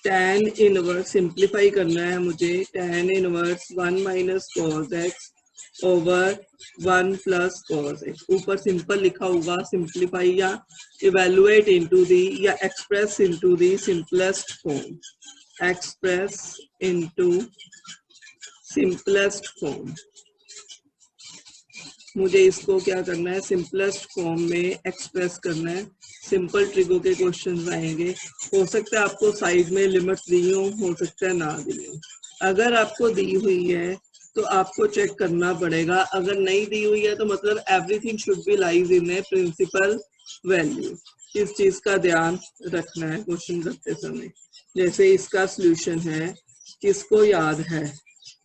tan inverse simplify करना है मुझे, tan inverse 1 minus cos x over 1 plus cos x. ऊपर सिंपल लिखा होगा, सिंप्लीफाई या इवेलुएट इनटू दी या express into the simplest form, express into simplest form. मुझे इसको क्या करना है, सिंपलेस्ट फॉर्म में एक्सप्रेस करना है। सिंपल ट्रिगो के क्वेश्चंस आएंगे, हो सकता है आपको साइड में लिमिट्स दी हो सकता है ना दी हो। अगर आपको दी हुई है तो आपको चेक करना पड़ेगा, अगर नहीं दी हुई है तो मतलब everything should be lies in a principal value. इस चीज का ध्यान रखना है क्वेश्चन करते समय। जैसे इसका सॉल्यूशन है, किसको याद है,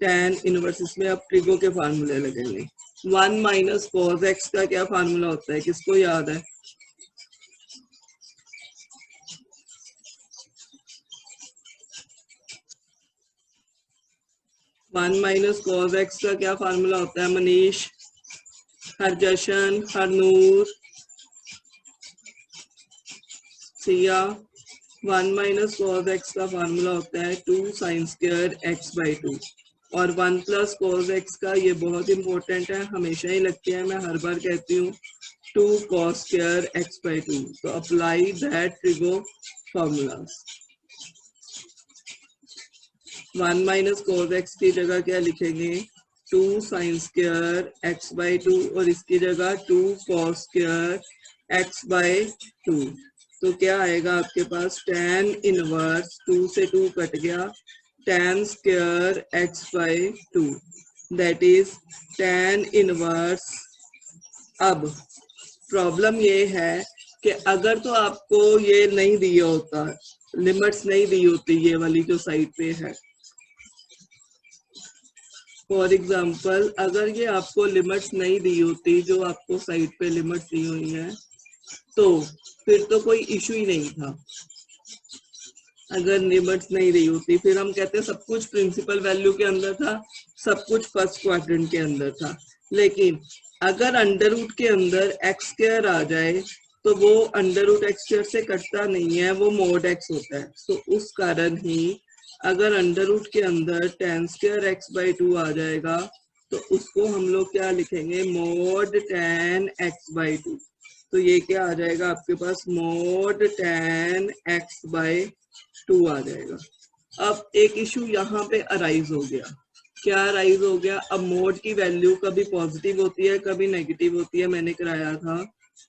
tan इनवर्स, इसमें अब ट्रिगो के फार्मूले लगेंगे। 1 माइनस कॉस एक्स का क्या फार्मूला होता है, किसको याद है? वन माइनस कॉस एक्स का क्या फार्मूला होता है Manish, Harjashan, Harnoor, Siya? 1 minus cos x का फार्मूला होता है 2 साइन स्क्वायर एक्स बाई 2। और 1 प्लस कॉस एक्स का, ये बहुत इंपॉर्टेंट है, हमेशा ही लगती है, मैं हर बार कहती हूँ, 2 cos square x by 2। तो apply that trigo formulas. 1 minus cos x की जगह क्या लिखेंगे, 2 साइन स्क्वायर x by 2, और इसकी जगह 2 cos square x by 2। तो क्या आएगा आपके पास, tan इनवर्स 2 से 2 कट गया, tan square x by 2, that is tan inverse. अब प्रॉब्लम ये है कि अगर तो आपको ये नहीं दिया होता, लिमिट्स नहीं दी होती, ये वाली जो साइड पे है, फॉर एग्जांपल अगर ये आपको लिमिट्स नहीं दी होती, जो आपको साइड पे लिमिट्स दी हुई हैं, तो फिर तो कोई इशू ही नहीं था। अगर लिमिट्स नहीं दी होती, फिर हम कहते सब कुछ प्रिंसिपल वैल्यू के अंदर था, सब कुछ फर्स्ट क्वाड्रेंट के अंदर था। लेकिन अगर अंडर रूट के अंदर एक्स स्क्वायर आ जाए तो वो अंडर रूट एक्स स्क्वायर से कटता नहीं है, वो मोड एक्स होता है। तो उस कारण ही अगर अंडर रूट के अंदर tan स्क्वायर एक्स बाई 2 आ जाएगा तो उसको हम लोग क्या लिखेंगे, मोड tan एक्स बाई 2। तो ये क्या आ जाएगा आपके पास, मोड tan एक्स बाई 2 आ जाएगा। अब एक इशू यहाँ पे अराइज हो गया, क्या अराइज हो गया, अब मोड की वैल्यू कभी पॉजिटिव होती है कभी नेगेटिव होती है। मैंने कराया था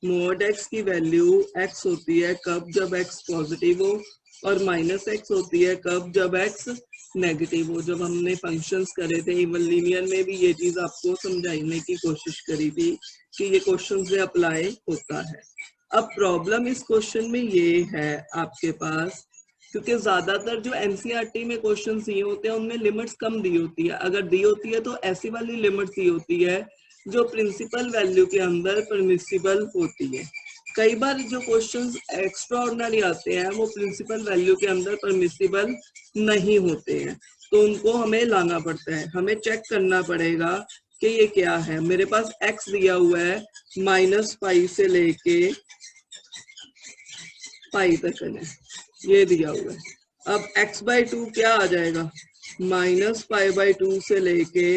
मोड एक्स की वैल्यू एक्स होती है कब, जब एक्स पॉजिटिव हो, और माइनस एक्स होती है कब, जब एक्स नेगेटिव हो। जब हमने फंक्शंस करे थे इवन लीनियर में भी ये चीज आपको समझाने की कोशिश करी थी कि ये क्वेश्चन से अप्लाई होता है। अब प्रॉब्लम इस क्वेश्चन में ये है आपके पास, क्योंकि ज्यादातर जो एनसीईआरटी में क्वेश्चन दिए होते हैं उनमें लिमिट्स कम दी होती है। अगर दी होती है तो ऐसी वाली लिमिट्स दी होती है जो प्रिंसिपल वैल्यू के अंदर परमिसिबल होती है। कई बार जो क्वेश्चंस एक्स्ट्रा ऑर्डिनरी आते हैं वो प्रिंसिपल वैल्यू के अंदर परमिसिबल नहीं होते हैं, तो उनको हमें लाना पड़ता है। हमें चेक करना पड़ेगा कि ये क्या है। मेरे पास x दिया हुआ है -π से लेके पाई तक है, ये दिया हुआ है। अब x बाई 2 क्या आ जाएगा, -π/2 से लेके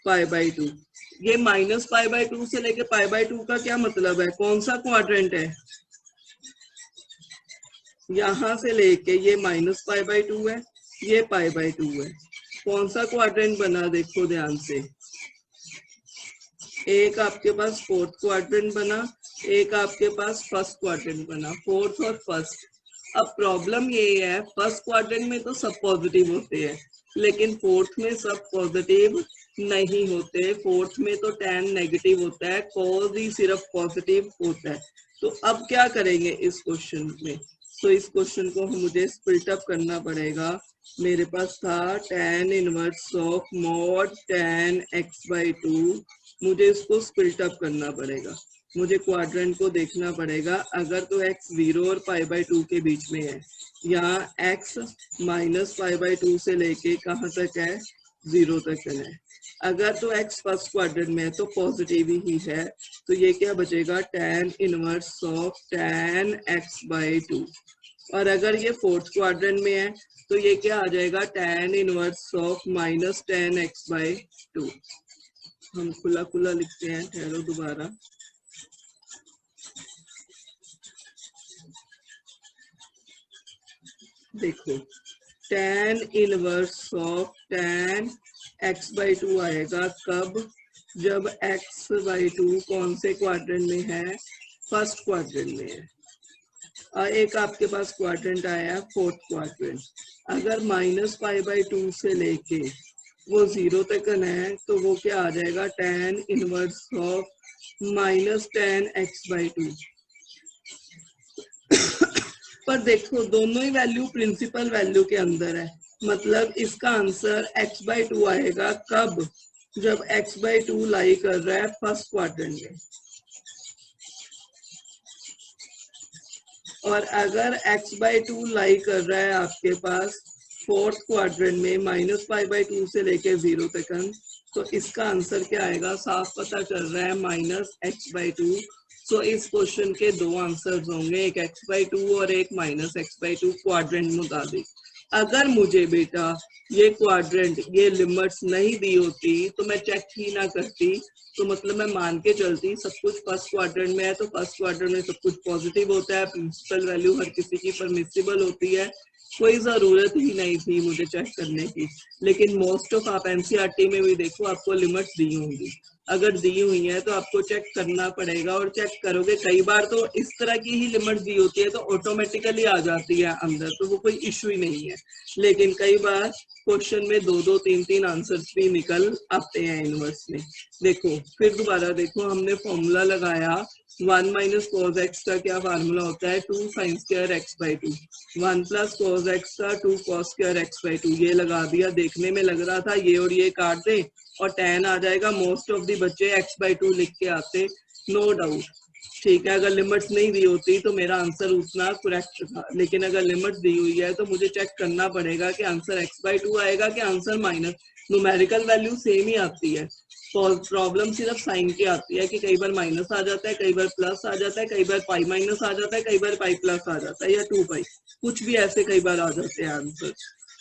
π/2। ये -π/2 से लेके π/2 का क्या मतलब है, कौन सा क्वाड्रेंट है, यहां से लेके ये -π/2 है, ये π/2 है, कौन सा क्वाड्रेंट बना देखो ध्यान से। एक आपके पास फोर्थ क्वाड्रेंट बना, एक आपके पास फर्स्ट क्वाड्रेंट बना, फोर्थ और फर्स्ट। अब प्रॉब्लम ये है, फर्स्ट क्वाड्रेंट में तो सब पॉजिटिव होते हैं लेकिन फोर्थ में सब पॉजिटिव नहीं होते। फोर्थ में तो tan नेगेटिव होता है, cos ही सिर्फ पॉजिटिव होता है। तो अब क्या करेंगे इस क्वेश्चन में, तो इस क्वेश्चन को मुझे स्प्लिट अप करना पड़ेगा। मेरे पास था tan inverse of mod tan x by 2, मुझे इसको स्प्लिट अप करना पड़ेगा। मुझे क्वाड्रेंट को देखना पड़ेगा, अगर तो x 0 और π/2 के बीच में है, यहाँ x -π/2 से लेके कहाँ तक है, 0 तक है। अगर तो x फर्स्ट क्वाड्रेंट में है तो पॉजिटिव ही है, तो ये क्या बचेगा, tan inverse of tan x by 2। और अगर ये फोर्थ क्वाड्रेंट में है तो ये क्या आ जाएगा, tan inverse of minus ten x by two. हम खुला खुला लिखते हैं, ठहरो दोबारा। देखो tan inverse of tan x by two आएगा कब, जब x बाई टू कौन से क्वाड्रेंट में है, फर्स्ट क्वाड्रेंट में है। और एक आपके पास क्वाड्रेंट आया फोर्थ क्वाड्रेंट। अगर माइनस पाई बाई टू से लेके वो जीरो तक है तो वो क्या आ जाएगा, tan inverse of minus ten x by two. पर देखो दोनों ही वैल्यू प्रिंसिपल वैल्यू के अंदर है, मतलब इसका आंसर x बाई टू आएगा कब, जब x बाई टू लाई कर रहा है फर्स्ट क्वाड्रेंट में। और अगर x बाई टू लाई कर रहा है आपके पास फोर्थ क्वाड्रेंट में माइनस पाई बाई टू से लेके जीरो तक, तो इसका आंसर क्या आएगा, साफ पता चल रहा है माइनस एक्स बाई टू। सो इस क्वेश्चन के दो आंसर्स होंगे, एक x बाई टू और एक minus x by two quadrant मुताबिक। अगर मुझे बेटा ये क्वाड्रेंट ये लिमिट्स नहीं दी होती तो मैं चेक ही ना करती, तो मतलब मैं मान के चलती सब कुछ फर्स्ट क्वाड्रेंट में है, तो फर्स्ट क्वाड्रेंट में सब कुछ पॉजिटिव होता है, प्रिंसिपल वैल्यू हर किसी की परमिसिबल होती है, कोई जरूरत ही नहीं थी मुझे चेक करने की। लेकिन मोस्ट ऑफ आप एनसीईआरटी में भी देखो आपको लिमिट्स दी होंगी, अगर दी हुई है तो आपको चेक करना पड़ेगा, और चेक करोगे कई बार तो इस तरह की ही लिमिट दी होती है तो ऑटोमेटिकली आ जाती है अंदर, तो वो कोई इश्यू ही नहीं है। लेकिन कई बार क्वेश्चन में दो दो तीन तीन आंसर्स भी निकल आते हैं इनवर्स में। देखो फिर दोबारा देखो, हमने फॉर्मूला लगाया 1 माइनस कॉस एक्स का क्या फार्मूला होता है, 2 sine square x by two, 1 plus cos x का 2 cos square x by two, ये लगा दिया। देखने में लग रहा था ये और ये काट दे और tan आ जाएगा, मोस्ट ऑफ दी बच्चे एक्स बाई टू लिख के आते, नो डाउट, ठीक है। अगर लिमिट्स नहीं दी होती तो मेरा आंसर उतना करेक्ट था, लेकिन अगर लिमिट दी हुई है तो मुझे चेक करना पड़ेगा कि आंसर एक्स बाई टू आएगा कि answer minus. Numerical value same ही आती है, प्रॉब्लम सिर्फ साइन की आती है कि कई बार माइनस आ जाता है, कई बार प्लस आ जाता है, कई बार पाई माइनस आ जाता है, कई बार पाई प्लस आ जाता है, या 2 पाई, कुछ भी ऐसे कई बार आ जाते हैं आंसर।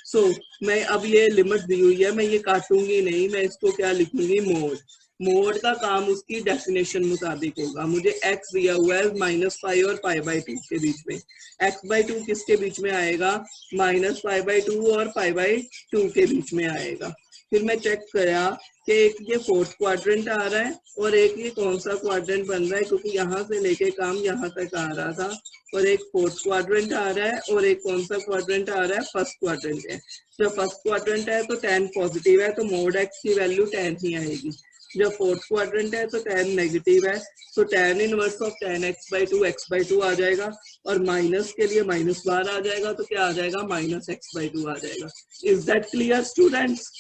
सो मैं अब ये लिमिट दी हुई है, मैं ये काटूंगी नहीं, मैं इसको क्या लिखूंगी, मोड। मोड का काम उसकी डेफिनेशन मुताबिक होगा। मुझे x दिया हुआ है माइनस पाई और पाई बाई टू के बीच में, x बाई टू किसके बीच में आएगा, माइनस पाई बाई टू और पाई बाई टू के बीच में आएगा। फिर मैं चेक करा कि एक ये फोर्थ क्वाड्रेंट आ रहा है और एक ये कौन सा क्वाड्रेंट बन रहा है, क्योंकि यहाँ से लेके काम यहाँ तक आ रहा था, और एक फोर्थ क्वाड्रेंट आ रहा है और एक कौन सा क्वाड्रेंट आ रहा है, फर्स्ट क्वाड्रेंट है। जब फर्स्ट क्वाड्रेंट है तो tan पॉजिटिव है तो मोड x की वैल्यू tan ही आएगी, जब फोर्थ क्वाड्रेंट है तो tan नेगेटिव है तो tan inverse of tan x by two आ जाएगा, और माइनस के लिए माइनस बार आ जाएगा तो क्या आ जाएगा, माइनस x बाई टू आ जाएगा। Is that clear students?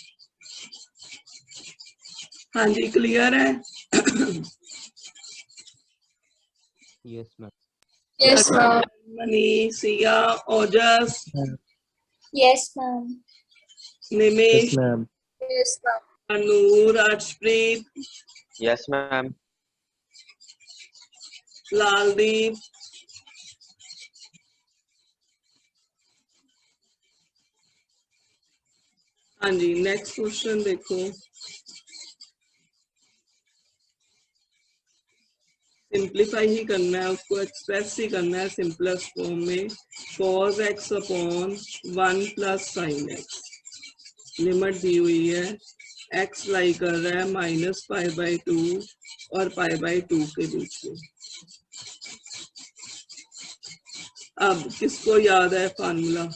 हाँ जी क्लियर है? Yes ma'am. Yes, ma'am. Mani, Siya, Ojas, Yes, ma'am. Nimesh, ma'am. Yes, ma'am. Anoor, Arshpreet, yes ma'am. Laldeep, हाँ जी। नेक्स्ट क्वेश्चन देखो, सिंप्लीफाई ही करना है, उसको एक्सप्रेस ही करना है सिंपलेस्ट फॉर्म में। cos x upon 1 plus sine x, limit दी हुई है, x लाई कर रहा है माइनस पाई बाई टू और पाई बाई टू के बीच में। अब किसको याद है फार्मूला,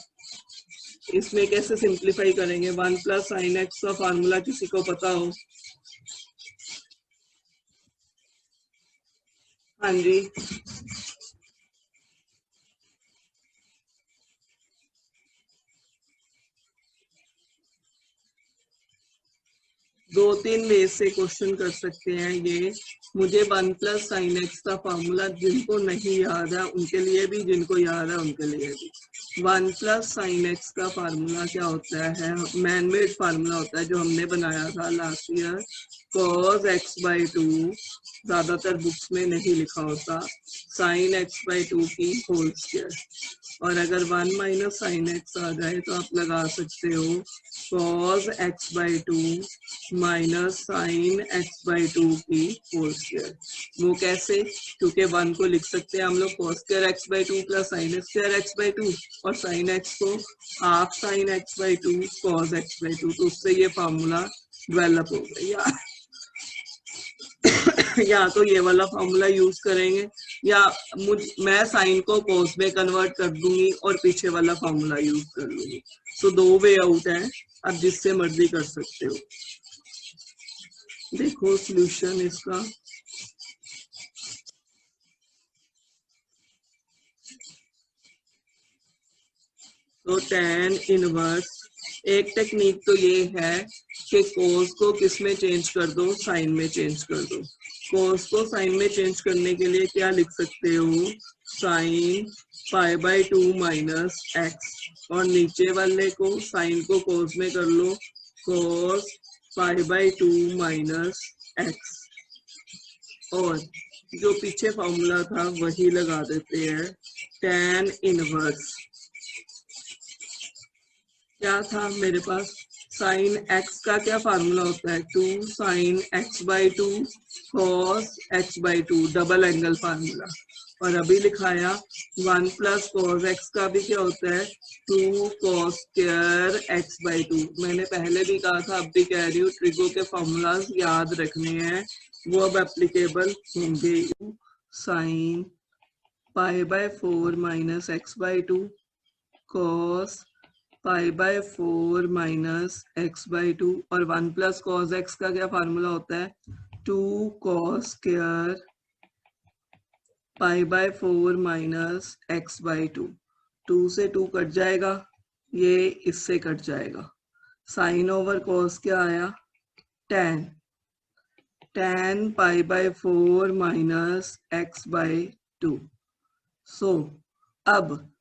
इसमें कैसे सिंप्लीफाई करेंगे, 1 प्लस साइन एक्स का फार्मूला किसी को पता हो? हाँ जी, दो तीन वे से क्वेश्चन कर सकते हैं ये। मुझे 1 प्लस साइन एक्स का फार्मूला जिनको नहीं याद है उनके लिए भी, जिनको याद है उनके लिए भी। 1 प्लस साइन एक्स का फार्मूला क्या होता है, मैन मेड फार्मूला होता है जो हमने बनाया था last year, cos x by to ज्यादातर बुक्स में नहीं लिखा होता, साइन एक्स बाई 2 की होल स्क्वायर। और अगर 1 माइनस साइन एक्स आ जाए तो आप लगा सकते हो cos x by 2 minus sine x by 2 की होल स्क्वायर। वो कैसे? क्योंकि 1 को लिख सकते हैं हम लोग cos square x by 2 plus sine square x by 2, और साइन एक्स को half sine x by 2 cos x by 2, तो उससे ये फार्मूला डेवलप हो गया। या तो ये वाला फॉर्मूला यूज करेंगे, या मैं साइन को कॉस में कन्वर्ट कर दूंगी और पीछे वाला फॉर्मूला यूज कर लूंगी। तो 2 वे आउट है, आप जिससे मर्जी कर सकते हो। देखो सॉल्यूशन इसका, तो tan इनवर्स, एक टेक्निक तो ये है कि कोस को किस में चेंज कर दो, साइन में चेंज कर दो। कोस को साइन में चेंज करने के लिए क्या लिख सकते हो, sine pi by 2 minus x, और नीचे वाले को साइन को कोस में कर लो, कोस पाई बाई 2 माइनस एक्स, और जो पीछे फॉर्मूला था वही लगा देते हैं, tan इनवर्स क्या था मेरे पास, साइन एक्स का क्या फार्मूला होता है, 2 sine x by 2 cos x by 2, double angle formula. और अभी लिखाया 1 प्लस कॉस एक्स का भी क्या होता है, 2 कॉस स्क्वायर एक्स बाई 2। मैंने पहले भी कहा था, अब भी कह रही हूँ, ट्रिगो के फॉर्मूलाज याद रखने हैं, वो अब एप्लीकेबल होंगे। Sine pi by 4 minus x by 2 cos pi by 4 minus x by 2, और 1 प्लस कॉस एक्स का क्या फार्मूला होता है, 2 cos square pi by 4 minus x by 2। 2 से 2 कट जाएगा, ये इससे कट जाएगा, साइन ओवर कॉस क्या आया, tan pi by 4 minus x by 2। सो अब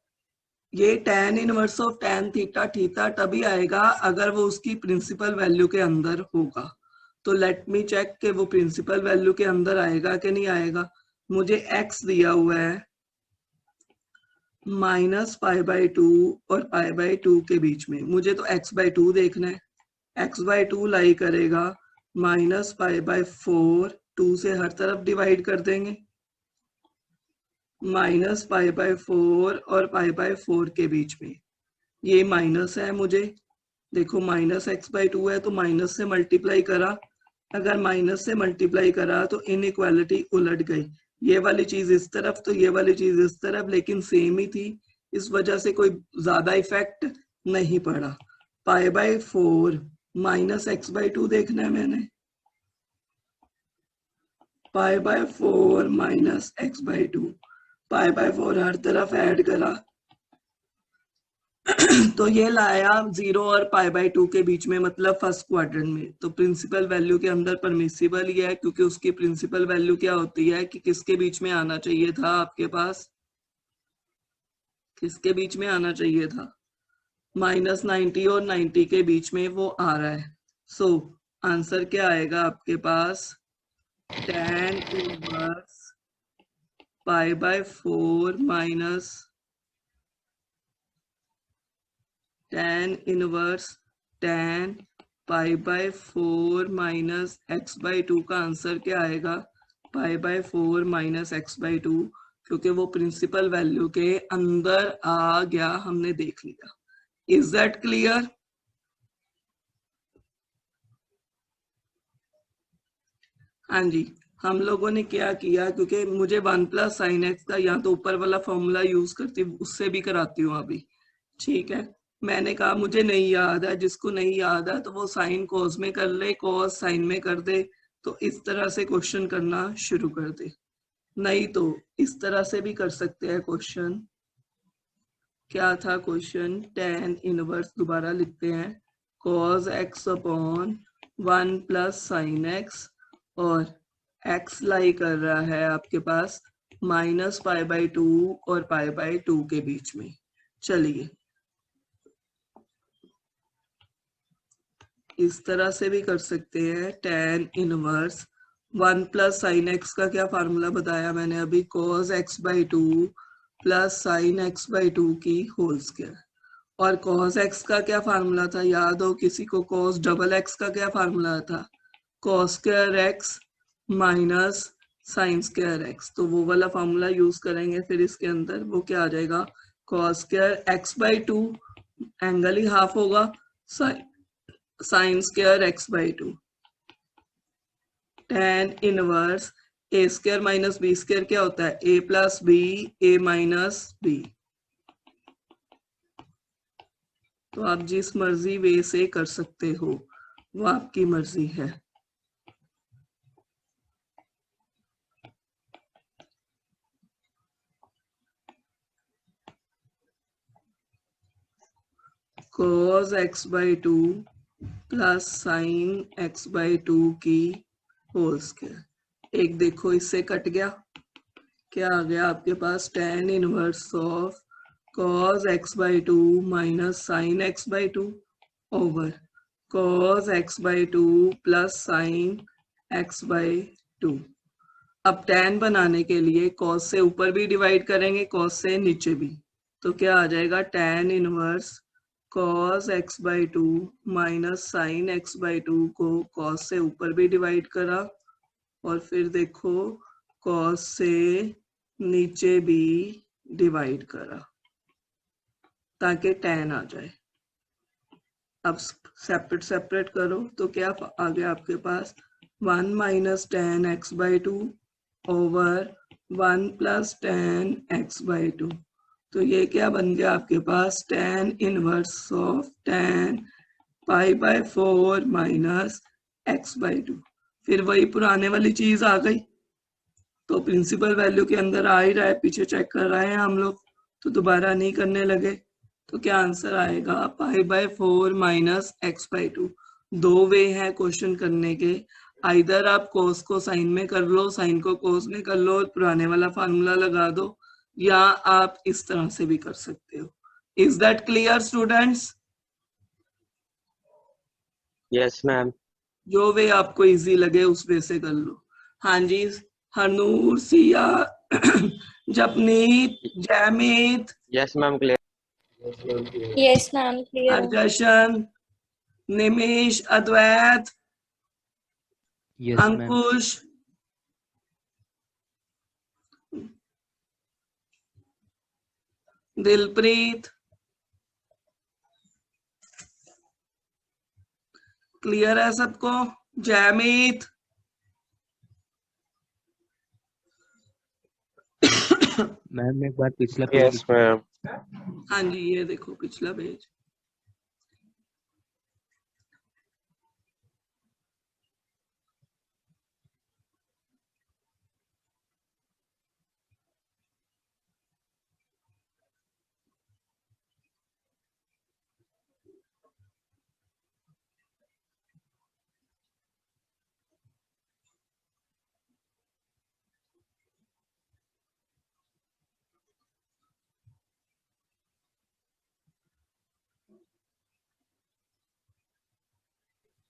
ये tan inverse of tan theta theta तभी आएगा अगर वो उसकी प्रिंसिपल वैल्यू के अंदर होगा। तो लेट मी चेक कि वो प्रिंसिपल वैल्यू के अंदर आएगा कि नहीं आएगा। मुझे x दिया हुआ है माइनस पाई बाई 2 और पाई बाई 2 के बीच में, मुझे तो x बाई 2 देखना है। x बाई 2 लाई करेगा माइनस पाई बाई 4, 2 से हर तरफ डिवाइड कर देंगे, माइनस पाई बाय 4 और पाई बाय 4 के बीच में ये माइनस है। मुझे देखो माइनस एक्स बाई 2 है तो माइनस से मल्टीप्लाई करा, अगर माइनस से मल्टीप्लाई करा तो इनइक्वालिटी उलट गई, ये वाली चीज इस तरफ तो ये वाली चीज इस तरफ, लेकिन सेम ही थी, इस वजह से कोई ज्यादा इफेक्ट नहीं पड़ा। पाई बाय 4 माइनस एक्स बाई 2 देखना है मैंने, पाई by 4 minus x by 2, pi by 4 हर तरफ ऐड करा तो ये लाया 0 और पाई बाय 2 के बीच में, मतलब फर्स्ट क्वाड्रेंट में। तो प्रिंसिपल वैल्यू के अंदर परमिसिबल ही है, क्योंकि उसकी प्रिंसिपल वैल्यू क्या होती है कि किसके बीच में आना चाहिए था, आपके पास किसके बीच में आना चाहिए था, माइनस 90 और 90 के बीच में वो आ रहा है। सो आंसर क्या आएगा आपके पास, tan inverse pi by 4 minus tan inverse tan pi by 4 minus x by 2 का आंसर क्या आएगा, pi by 4 minus x by 2, क्योंकि वो प्रिंसिपल वैल्यू के अंदर आ गया, हमने देख लिया। Is that clear? हाँ जी, हम लोगों ने क्या किया, क्योंकि मुझे 1 प्लस साइन एक्स का या तो ऊपर वाला फॉर्मूला यूज करती हूँ, उससे भी कराती हूँ अभी, ठीक है। मैंने कहा मुझे नहीं याद है, जिसको नहीं याद है तो वो साइन कॉस में कर ले, कॉस साइन में कर दे, तो इस तरह से क्वेश्चन करना शुरू कर दे, नहीं तो इस तरह से भी कर सकते हैं क्वेश्चन। क्या था क्वेश्चन, tan इनवर्स दोबारा लिखते हैं, cos x upon 1 plus sine x, और x लाई कर रहा है आपके पास माइनस पाई बाई 2 और पाई बाई 2 के बीच में। चलिए इस तरह से भी कर सकते हैं, tan inverse 1 plus sine x का क्या फार्मूला बताया मैंने अभी, cos x by 2 plus sine x by 2 की होल स्क्वायर। और cos x का क्या फार्मूला था, याद हो किसी को? cos डबल x का क्या फार्मूला था, cos square x minus sign square x। तो वो वाला फार्मूला यूज करेंगे फिर इसके अंदर। वो क्या आ जाएगा, cos square x by 2, angle ही हाफ होगा, sine square x by 2, tan inverse a square minus b square क्या होता है, a plus b, a minus b. तो आप जिस मर्जी वे से कर सकते हो, वो आपकी मर्जी है। cos x by 2 plus sine x by 2 की होल स्क्वायर। एक देखो इससे कट गया, क्या आ गया आपके पास, tan inverse of cos x by 2 minus sine x by 2 over cos x by 2 plus sine x by 2। अब tan बनाने के लिए cos से ऊपर भी डिवाइड करेंगे, cos से नीचे भी। तो क्या आ जाएगा, tan inverse cos x by 2 minus sine x by 2 को cos से ऊपर भी डिवाइड करा, और फिर देखो cos से नीचे भी डिवाइड करा ताकि tan आ जाए। अब सेपरेट सेपरेट करो तो क्या आ गया आपके पास, 1 minus tan x by 2 over 1 plus tan x by 2। तो ये क्या बन गया आपके पास, tan inverse of tan pi by 4 minus x by 2। फिर वही पुराने वाली चीज आ गई, तो प्रिंसिपल वैल्यू के अंदर आ ही रहा है, पीछे चेक कर रहे हैं हम लोग, तो दोबारा नहीं करने लगे। तो क्या आंसर आएगा, pi by 4 minus x by 2। दो वे हैं क्वेश्चन करने के, आइदर आप cos को साइन में कर लो, साइन को cos में कर लो और पुराने वाला फार्मूला लगा दो, या आप इस तरह से भी कर सकते हो। Is that clear students? Yes, ma'am. जो वे आपको इजी लगे उस वे से कर लो। हाँ जी, Harnoor, Siya, Japneet, Jaimit, Yes, ma'am. Clear. Yes, ma'am. Clear. Arjashan, Nimish, Advait, Yes, ma'am. Ankush, Dilpreet, clear है सबको? जैमित, मैम एक बार पिछला पेज Yes, ma'am. हाँ जी ये देखो पिछला पेज।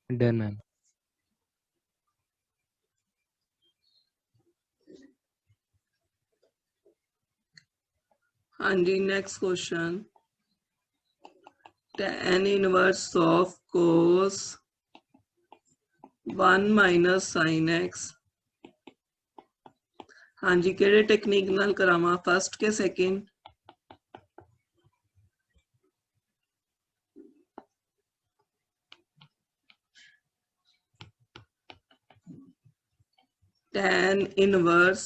Done ma'am. हाँ जी next question, tan inverse of cos 1 minus sin x। हाँ जी केड़े टेक्निक नाल करावा, फर्स्ट के सेकंड? tan इनवर्स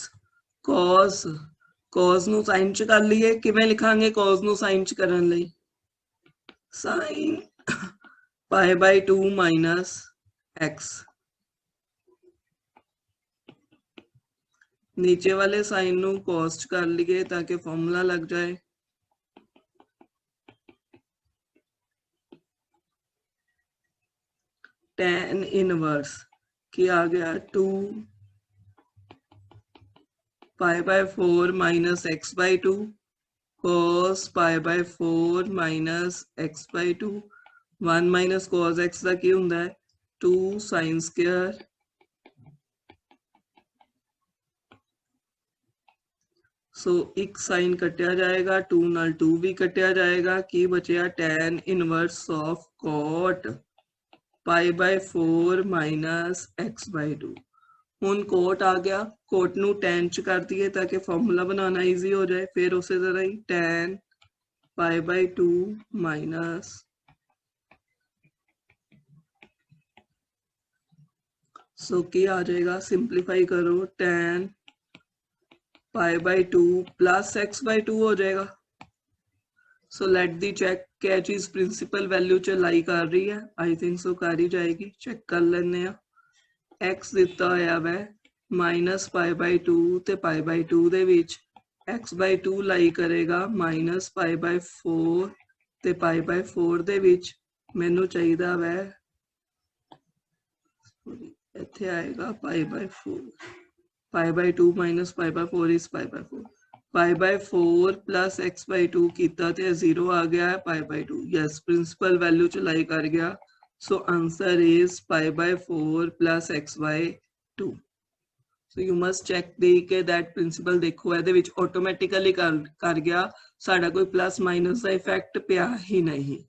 cos ਨੂੰ sin ਚ ਕਰ ਲਈਏ, ਕਿਵੇਂ ਲਿਖਾਂਗੇ cos ਨੂੰ sin ਚ ਕਰਨ ਲਈ, sin pi by 2 minus x। नीचे वाले साइन ਨੂੰ cos ਚ ਕਰ ਲਈਏ ताकि फॉर्मूला लग जाए। tan इनवर्स की आ गया 2 पाई by 4 minus x by 2 cos pi by 4 minus x by 2। 1 minus cos x का की हुंदा है 2 sin स्क्वायर सो एक साइन कटिया जाएगा, 2 नाल 2 भी कटिया जाएगा, की बचिया tan inverse of cot pi by 4 minus x by 2। ਹੁਣ ਕੋਟ ਆ ਗਿਆ, ਕੋਟ ਨੂੰ tan ਚ ਕਰ ਦਈਏ ਤਾਂ ਕਿ ਫਾਰਮੂਲਾ ਬਣਾਉਣਾ ਈਜ਼ੀ ਹੋ ਜਾਏ। ਫਿਰ ਉਸੇ ਤਰ੍ਹਾਂ ਹੀ tan ਪਾਈ ਬਾਈ 2 ਮਾਈਨਸ ਸੋ ਕੀ ਆ ਜਾਏਗਾ, ਸਿੰਪਲੀਫਾਈ ਕਰੋ, tan pi by 2 plus x by 2 हो जाएगा। सो लेट दी चेक क्या चीज प्रिंसिपल वैल्यू च लाई कर रही है, आई थिंक सो कर ही जाएगी, चेक कर लेने x दिता होया वै माइनस पाई बाई 2 ते पाई by 2 they which x by 2 लाई करेगा माइनस पाई बाई 4 ते पाई बाई 4 दे विच मैनू चाहिदा वै इत्थे आएगा pi by 4, pi by 2 minus pi by 4 is pi by 4, pi by 4 plus x by 2 कीता ते 0 आ गया है pi by 2। Yes, principal value च लाई कर गया। So answer is pi by 4 plus x by 2। So you must check the के that principal देखो ਇਹਦੇ ਵਿੱਚ ਆਟੋਮੈਟਿਕਲੀ ਕਰ ਗਿਆ, ਸਾਡਾ ਕੋਈ ਪਲੱਸ ਮਾਈਨਸ ਦਾ ਇਫੈਕਟ ਪਿਆ ਹੀ ਨਹੀਂ।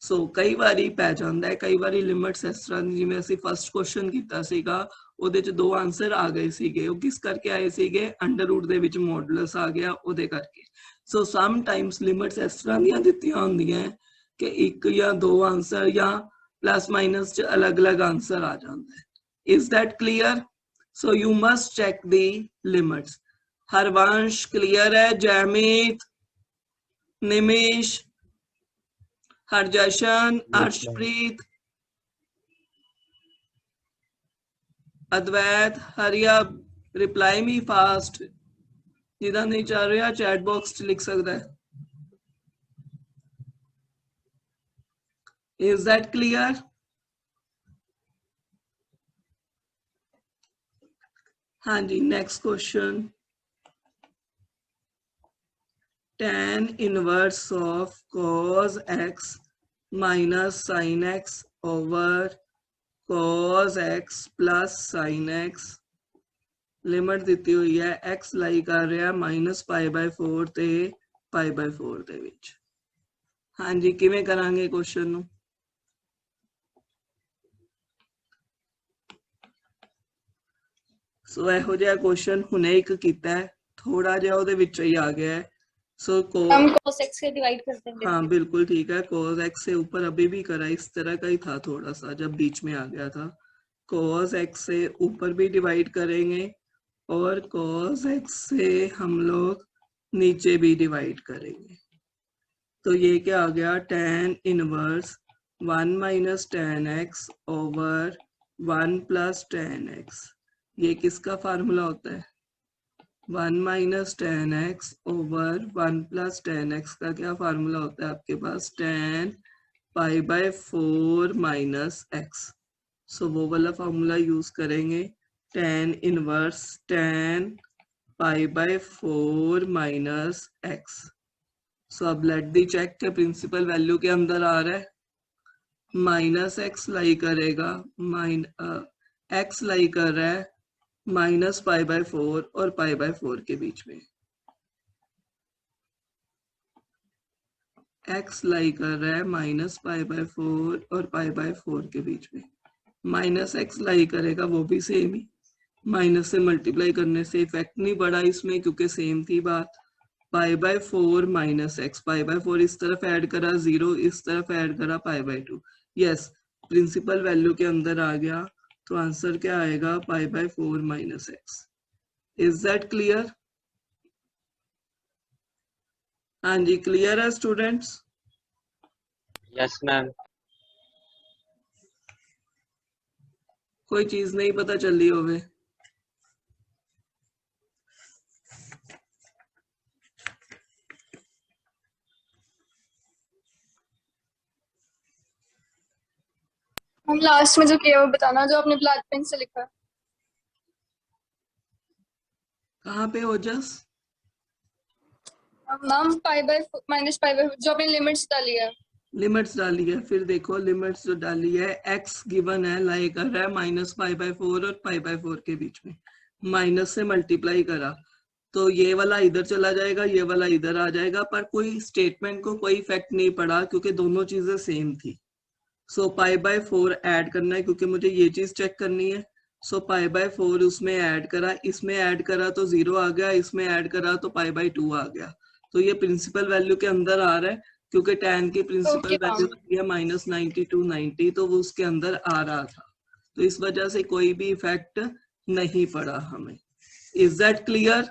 ਸੋ ਕਈ ਵਾਰੀ ਪੈ ਜਾਂਦਾ ਹੈ, ਕਈ ਵਾਰੀ ਲਿਮਿਟਸ ਇਸ ਤਰ੍ਹਾਂ ਜਿਵੇਂ ਅਸੀਂ ਫਸਟ ਕੁਐਸਚਨ ਕੀਤਾ ਸੀਗਾ ਉਹਦੇ ਚ ਦੋ ਆਨਸਰ ਆ ਗਏ ਸੀਗੇ, ਉਹ ਕਿਸ ਕਰਕੇ ਆਏ ਸੀਗੇ, ਅੰਡਰ ਰੂਟ ਦੇ ਵਿੱਚ ਮੋਡੂਲਸ ਆ ਗਿਆ ਉਹਦੇ ਕਰਕੇ। ਸੋ ਸਮ ਟਾਈਮਸ ਲਿਮਿਟਸ ਇਸ ਤਰ੍ਹਾਂ ਦੀਆਂ ਦਿੱਤੀਆਂ ਹੁੰਦੀਆਂ ਕਿ ਇੱਕ ਜਾਂ ਦੋ ਆਨਸਰ ਜਾਂ ਪਲੱਸ ਮਾਈਨਸ ਚ ਅਲੱਗ-ਅਲੱਗ ਆਨਸਰ ਆ ਜਾਂਦਾ ਹੈ। Is that clear? So you must check the limits. Harvansh clear ਹੈ? ਜੈਮੀਤ, ਨਿਮੇਸ਼, हरजशन, अर्शप्रीत, अद्वैत, हरिया, रिप्लाई मी फास्ट, जिदा नहीं चल रहा चैट बॉक्स च लिख सकता है। Is that clear? हाँ जी, next question, tan inverse of cos x minus sin x over cos x plus sin x, limit दी हुई है x लाई कर रहा है माइनस पाई बाय 4 ते पाई बाय 4 दे विच। हाँ जी, किवें करांगे क्वेश्चन नू? सो इहो जिहा क्वेश्चन हुणे एक कीता है, थोड़ा जिहा उहदे विचों ही आ गया है। सो हम cos x से डिवाइड करते हैं। हाँ बिल्कुल ठीक है, cos x से ऊपर अभी भी करा, इस तरह का ही था थोड़ा सा जब बीच में आ गया था। cos x से ऊपर भी डिवाइड करेंगे और cos x से हम लोग नीचे भी डिवाइड करेंगे। तो ये क्या आ गया, tan inverse 1 minus tan x over 1 plus tan x। ये किसका फार्मूला होता है? 1 minus tan x over 1 plus tan x का क्या फार्मूला होता है आपके पास? tan pi by 4 minus x। सो वो वाला फार्मूला यूज करेंगे, tan inverse tan pi by 4 minus x। सो अब लेट दी चेक के प्रिंसिपल वैल्यू के अंदर आ रहा है, माइनस x लाई करेगा, x लाई कर रहा है माइनस पाई बाय 4 और पाई बाय 4 के बीच में, x लाई कर रहा है माइनस पाई बाय 4 और पाई बाय 4 के बीच में, माइनस x लाई करेगा वो भी सेम ही, माइनस से मल्टीप्लाई करने से इफेक्ट नहीं पड़ा इसमें क्योंकि सेम थी बात। पाई by 4 minus x, pi by 4 इस तरफ ऐड करा, 0 इस तरफ ऐड करा, pi by 2। Yes, principal value के अंदर आ गया, तो आंसर क्या आएगा? Pi by 4 minus x। Is that clear? हाँ जी, क्लियर है स्टूडेंट्स? Yes ma'am. कोई चीज नहीं पता चली होवे? हम लास्ट में जो किया वो बताना, जो आपने ब्लैक पेन से लिखा। कहाँ पे Ojas? Ma'am pi by minus pi by जो आपने लिमिट्स डाली है। लिमिट्स डाली है, फिर देखो लिमिट्स जो डाली है, x गिवन है, लाई कर रहा है माइनस पाई बाय 4 और पाई बाय 4 के बीच में, माइनस से मल्टीप्लाई करा, तो ये वाला इधर चला जाएगा, ये वाला इधर आ जाएगा, पर कोई स्टेटमेंट को कोई इफेक्ट नहीं पड़ा क्योंकि दोनों चीजें सेम थी। सो π/4 ऐड करना है क्योंकि मुझे ये चीज चेक करनी है। सो π/4 उसमें ऐड करा, इसमें ऐड करा तो 0 आ गया, इसमें ऐड करा तो π/2 आ गया। तो ये प्रिंसिपल वैल्यू के अंदर आ रहा है क्योंकि tan की प्रिंसिपल Okay, वैल्यू ma'am. होती है -90 to 90, तो वो उसके अंदर आ रहा था। तो इस वजह से कोई भी इफेक्ट नहीं पड़ा हमें। Is that clear?